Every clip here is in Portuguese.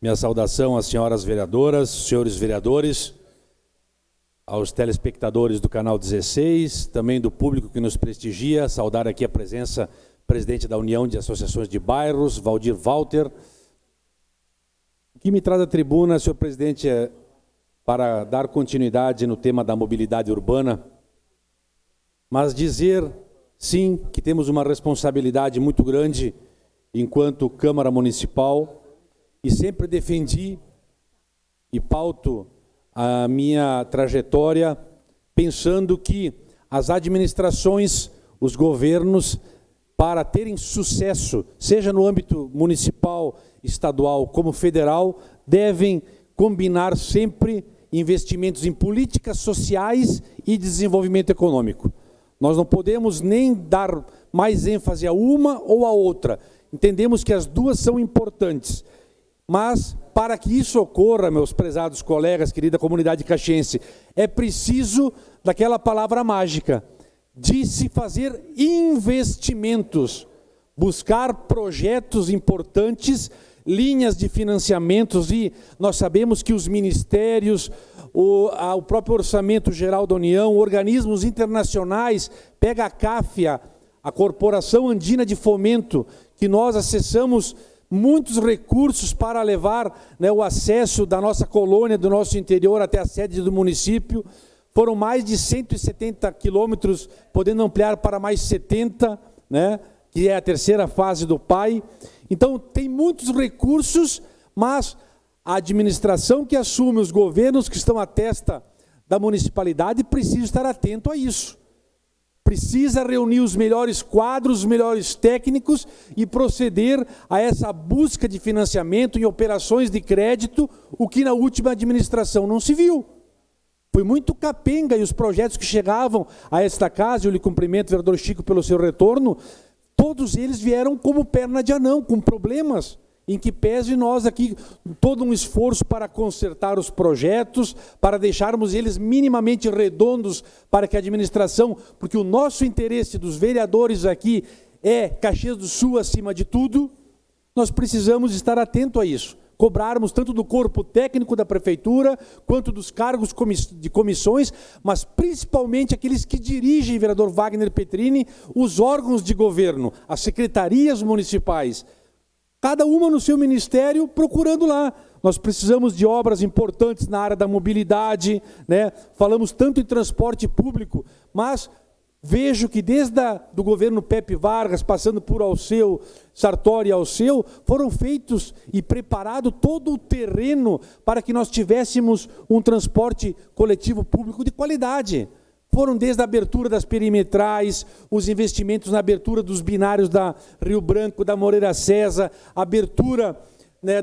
Minha saudação às senhoras vereadoras, senhores vereadores, aos telespectadores do canal 16, também do público que nos prestigia, saudar aqui a presença do presidente da União de Associações de Bairros, Valdir Walter. O que me traz à tribuna, senhor presidente, é para dar continuidade no tema da mobilidade urbana, mas dizer, sim, que temos uma responsabilidade muito grande enquanto Câmara Municipal, e sempre defendi e pauto a minha trajetória pensando que as administrações, os governos, para terem sucesso, seja no âmbito municipal, estadual como federal, devem combinar sempre investimentos em políticas sociais e desenvolvimento econômico. Nós não podemos nem dar mais ênfase a uma ou a outra. Entendemos que as duas são importantes. Mas, para que isso ocorra, meus prezados colegas, querida comunidade caxiense, é preciso daquela palavra mágica, de se fazer investimentos, buscar projetos importantes, linhas de financiamentos, e nós sabemos que os ministérios, o próprio Orçamento Geral da União, organismos internacionais, pega a CAFIA, a Corporação Andina de Fomento, que nós acessamos muitos recursos para levar, o acesso da nossa colônia, do nosso interior até a sede do município. Foram mais de 170 quilômetros, podendo ampliar para mais 70, que é a terceira fase do PAI. Então, tem muitos recursos, mas a administração que assume, os governos que estão à testa da municipalidade, precisam estar atento a isso. Precisa reunir os melhores quadros, os melhores técnicos e proceder a essa busca de financiamento em operações de crédito, o que na última administração não se viu. Foi muito capenga, e os projetos que chegavam a esta casa, eu lhe cumprimento, vereador Chico, pelo seu retorno, todos eles vieram como perna de anão, com problemas, em que pese nós aqui todo um esforço para consertar os projetos, para deixarmos eles minimamente redondos, para que a administração, porque o nosso interesse dos vereadores aqui é Caxias do Sul acima de tudo, nós precisamos estar atento a isso, cobrarmos tanto do corpo técnico da prefeitura, quanto dos cargos de comissões, mas principalmente aqueles que dirigem, vereador Wagner Petrini, os órgãos de governo, as secretarias municipais, cada uma no seu ministério, procurando lá. Nós precisamos de obras importantes na área da mobilidade, falamos tanto em transporte público, mas vejo que desde do governo Pepe Vargas, passando por Alceu, Sartori e Alceu, foram feitos e preparado todo o terreno para que nós tivéssemos um transporte coletivo público de qualidade. Foram desde a abertura das perimetrais, os investimentos na abertura dos binários da Rio Branco, da Moreira César, abertura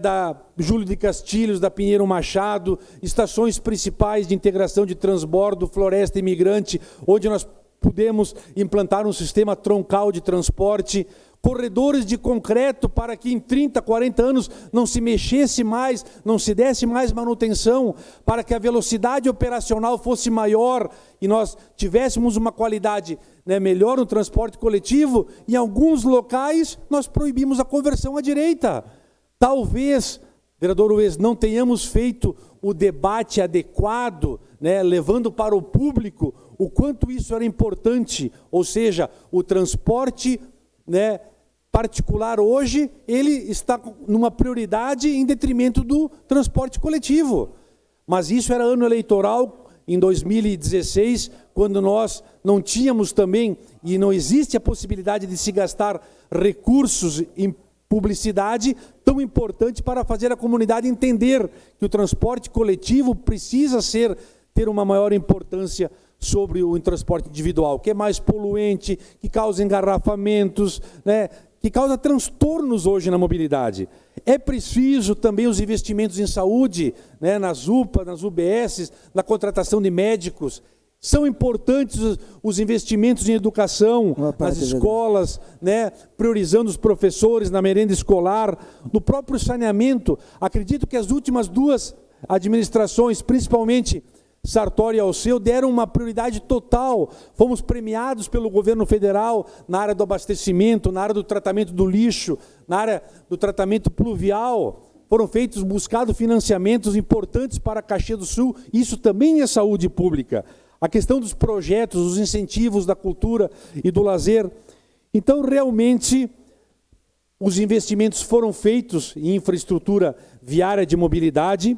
da Júlio de Castilhos, da Pinheiro Machado, estações principais de integração de transbordo, Floresta Imigrante, onde nós pudemos implantar um sistema troncal de transporte, corredores de concreto para que em 30, 40 anos não se mexesse mais, não se desse mais manutenção, para que a velocidade operacional fosse maior e nós tivéssemos uma qualidade melhor no transporte coletivo. Em alguns locais nós proibimos a conversão à direita. Talvez, vereador Ues, não tenhamos feito o debate adequado, levando para o público o quanto isso era importante, ou seja, o transporte particular hoje, ele está numa prioridade em detrimento do transporte coletivo. Mas isso era ano eleitoral, em 2016, quando nós não tínhamos também, e não existe a possibilidade de se gastar recursos em publicidade tão importante para fazer a comunidade entender que o transporte coletivo precisa ter uma maior importância sobre o transporte individual, que é mais poluente, que causa engarrafamentos, que causa transtornos hoje na mobilidade. É preciso também os investimentos em saúde, nas UPA, nas UBS, na contratação de médicos. São importantes os investimentos em educação, nas escolas, priorizando os professores na merenda escolar, no próprio saneamento. Acredito que as últimas duas administrações, principalmente Sartori e Alceu, deram uma prioridade total. Fomos premiados pelo governo federal na área do abastecimento, na área do tratamento do lixo, na área do tratamento pluvial. foram feitos, buscados financiamentos importantes para Caxias do Sul, isso também é saúde pública. A questão dos projetos, os incentivos da cultura e do lazer. Então, realmente, os investimentos foram feitos em infraestrutura viária de mobilidade,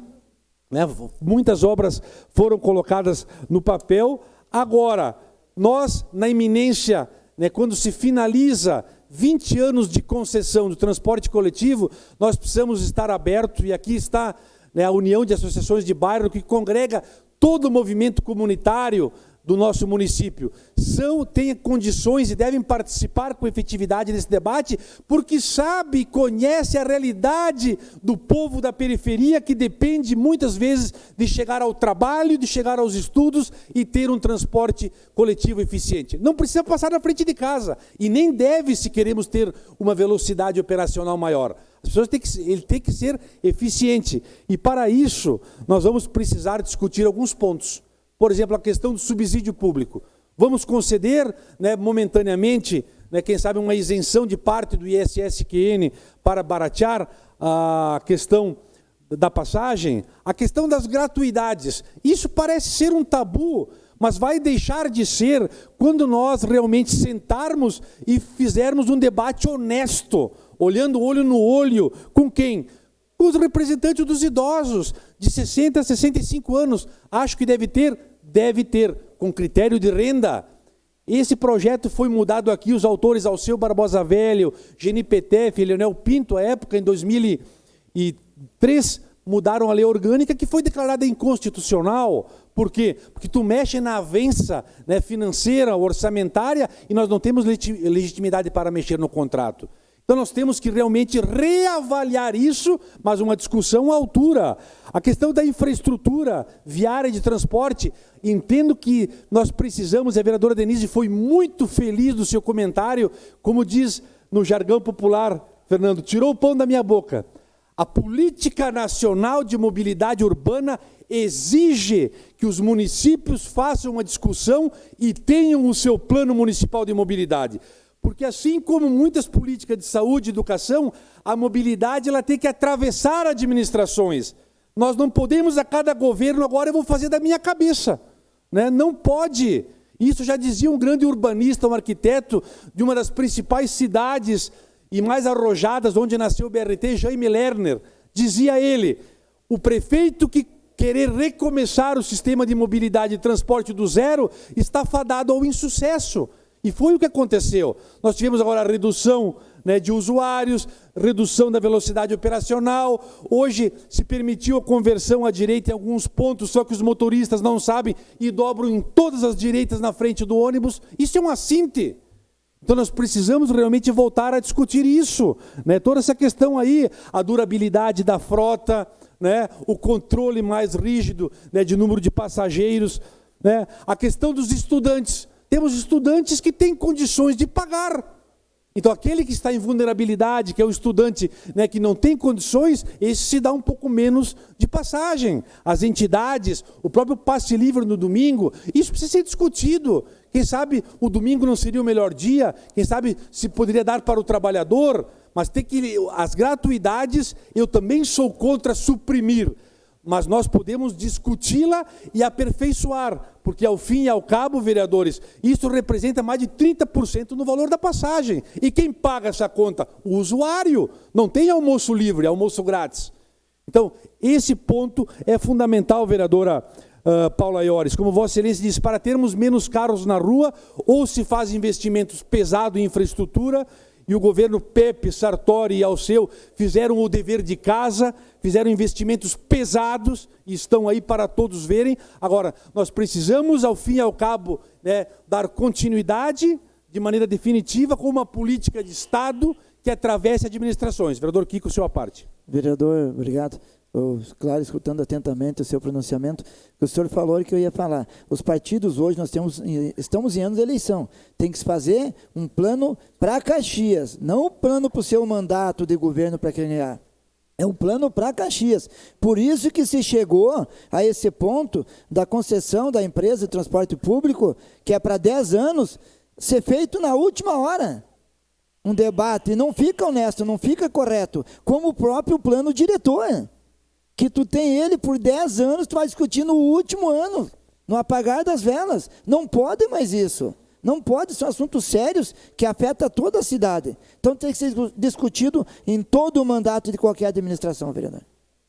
né? Muitas obras foram colocadas no papel. Agora, nós, na iminência, né, quando se finaliza 20 anos de concessão do transporte coletivo, nós precisamos estar abertos, e aqui está, né, a União de Associações de Bairro, que congrega todo o movimento comunitário do nosso município, têm condições e devem participar com efetividade desse debate, porque sabe, conhece a realidade do povo da periferia, que depende muitas vezes de chegar ao trabalho, de chegar aos estudos e ter um transporte coletivo eficiente. Não precisa passar na frente de casa, e nem deve, se queremos ter uma velocidade operacional maior. As pessoas ele tem que ser eficiente, e para isso nós vamos precisar discutir alguns pontos. Por exemplo, a questão do subsídio público. Vamos conceder, né, momentaneamente, né, quem sabe uma isenção de parte do ISSQN para baratear a questão da passagem, a questão das gratuidades. Isso parece ser um tabu, mas vai deixar de ser quando nós realmente sentarmos e fizermos um debate honesto, olhando olho no olho, com quem? Os representantes dos idosos, de 60 a 65 anos, acho que deve ter, com critério de renda. Esse projeto foi mudado aqui, os autores Alceu Barbosa Velho, Geni Petef, Leonel Pinto, à época, em 2003, mudaram a lei orgânica, que foi declarada inconstitucional. Por quê? Porque tu mexe na avença, né, financeira, orçamentária, e nós não temos legitimidade para mexer no contrato. Então nós temos que realmente reavaliar isso, mas uma discussão à altura. A questão da infraestrutura viária de transporte, entendo que nós precisamos, a vereadora Denise foi muito feliz no seu comentário, como diz no jargão popular, Fernando, tirou o pão da minha boca. A Política Nacional de Mobilidade Urbana exige que os municípios façam uma discussão e tenham o seu plano municipal de mobilidade. Porque assim como muitas políticas de saúde e educação, a mobilidade ela tem que atravessar administrações. Nós não podemos, a cada governo, agora eu vou fazer da minha cabeça, né? Não pode. Isso já dizia um grande urbanista, um arquiteto de uma das principais cidades e mais arrojadas, onde nasceu o BRT, Jaime Lerner. Dizia ele, o prefeito que querer recomeçar o sistema de mobilidade e transporte do zero está fadado ao insucesso. E foi o que aconteceu. Nós tivemos agora a redução, né, de usuários, redução da velocidade operacional. Hoje se permitiu a conversão à direita em alguns pontos, só que os motoristas não sabem e dobram em todas as direitas na frente do ônibus. Isso é um assinte. Então nós precisamos realmente voltar a discutir isso, né? Toda essa questão aí, a durabilidade da frota, né, o controle mais rígido, né, de número de passageiros, né, a questão dos estudantes. Temos estudantes que têm condições de pagar. Então, aquele que está em vulnerabilidade, que é o estudante, né, que não tem condições, esse se dá um pouco menos de passagem. As entidades, o próprio passe livre no domingo, isso precisa ser discutido. Quem sabe o domingo não seria o melhor dia, quem sabe se poderia dar para o trabalhador, mas tem que as gratuidades, eu também sou contra suprimir. Mas nós podemos discuti-la e aperfeiçoar, porque ao fim e ao cabo, vereadores, isso representa mais de 30% no valor da passagem. E quem paga essa conta? O usuário. Não tem almoço livre, é almoço grátis. Então, esse ponto é fundamental, vereadora Paula Iores. Como Vossa Excelência disse, para termos menos carros na rua, ou se faz investimentos pesados em infraestrutura, e o governo Pepe, Sartori e Alceu fizeram o dever de casa, fizeram investimentos pesados e estão aí para todos verem. Agora, nós precisamos, ao fim e ao cabo, né, dar continuidade de maneira definitiva com uma política de Estado que atravesse administrações. Vereador Kiko, sua parte. Vereador, obrigado. Claro, escutando atentamente o seu pronunciamento, o senhor falou que eu ia falar. Os partidos hoje, estamos em anos de eleição, tem que se fazer um plano para Caxias, não um plano para o seu mandato de governo para criar. É um plano para Caxias. Por isso que se chegou a esse ponto da concessão da empresa de transporte público, que é para 10 anos, ser feito na última hora. um debate, não fica honesto, não fica correto, como o próprio plano diretor, que tu tem ele por 10 anos, tu vai discutir no último ano, no apagar das velas. Não pode mais isso. Não pode, são assuntos sérios que afetam toda a cidade. Então tem que ser discutido em todo o mandato de qualquer administração, vereador.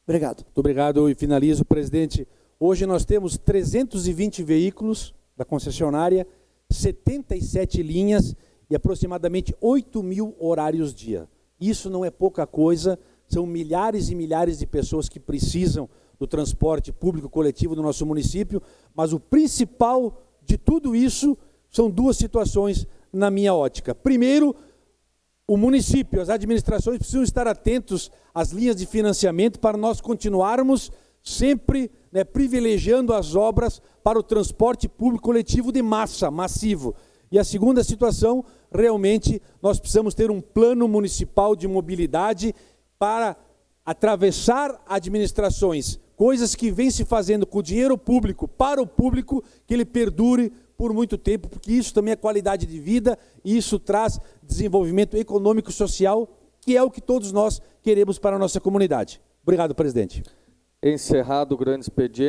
Obrigado. Muito obrigado e finalizo, presidente. Hoje nós temos 320 veículos da concessionária, 77 linhas e aproximadamente 8.000 horários dia. Isso não é pouca coisa, são milhares e milhares de pessoas que precisam do transporte público coletivo do nosso município, mas o principal de tudo isso são duas situações na minha ótica. Primeiro, o município, as administrações precisam estar atentos às linhas de financiamento para nós continuarmos sempre privilegiando as obras para o transporte público coletivo de massa, massivo. E a segunda situação, realmente, nós precisamos ter um plano municipal de mobilidade para atravessar administrações, coisas que vêm se fazendo com o dinheiro público, para o público, que ele perdure por muito tempo, porque isso também é qualidade de vida, e isso traz desenvolvimento econômico e social, que é o que todos nós queremos para a nossa comunidade. Obrigado, presidente. Encerrado o grande expediente.